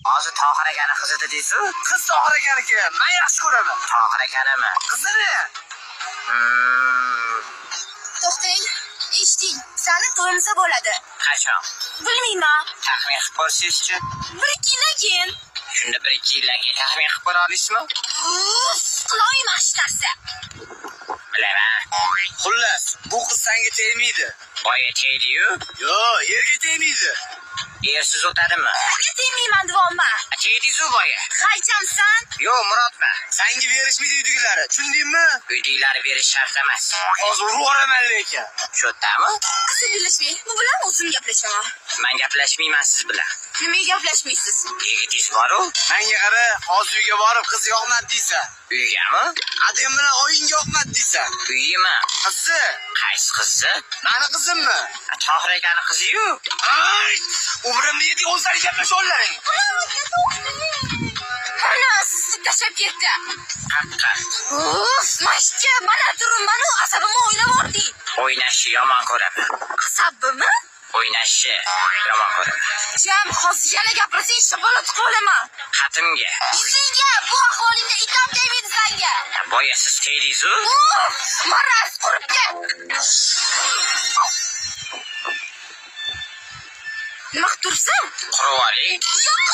Hozir Tohir akani qizi deysiz? Qiz Tohir akaniki. Men yaxshi ko'raman. Tohir akanimi? Qizini. To'xtang, eshiting. Sani to'yimsa bo'ladi. Qachon? Bilmayman. Taxmin qilib ko'rsangizchi. 1-2 yildan keyin. Shunda 1-2 yildan keyin taxmin qilib ko'ra olasizmi? Qiloyim hech narsa. Bilaman. Xullas, bu qiz senga tegmaydi. Boya tegdi-yu. Yo, yerga tegmaydi. Ersiz o'tadimi? Nega tegmayman deyapman? Tegdi-zu boya. Qaychamsan? Yo, Murodman. Senga berishmaydi uydagilari. Tushundingmi? Uydagilari berish shart emas. Hozir urvoraman lekin. Shu yerdami? Asabiylashmang. Bu bilan o'zim gaplashaman. Men gaplashmayman siz bilan. Nimaga gaplashmaysiz? Yigitingiz bor-ku. Menga qara, hozir uyga borib qiz yoqmadi deysan. Uygami? Adem bilan o'yinga yoqmadi deysan. Uygimi? Qizi? Qaysi qizi? Mani qizimmi? Tohir akani qizi-yu. Ay! U bilan nega o'zlari gaplashaverlaring? Ana, sizni tashlab ketdi. Qaqqa. Mashka, mana turibman, asabimni o'ylab ording. O'ynashni yomon ko'raman. Asabimni? O'ynashni yomon ko'raman. Jam, hozir yana gapirsang, shoqolod tiqib olaman. Xatimga. Yuzingga, bu ahvolingda itam tegmaydi senga. Boya siz tegdingiz-ku. Maraz quribdi. Nima qilib turibsan? Qurib oling. Yo'q!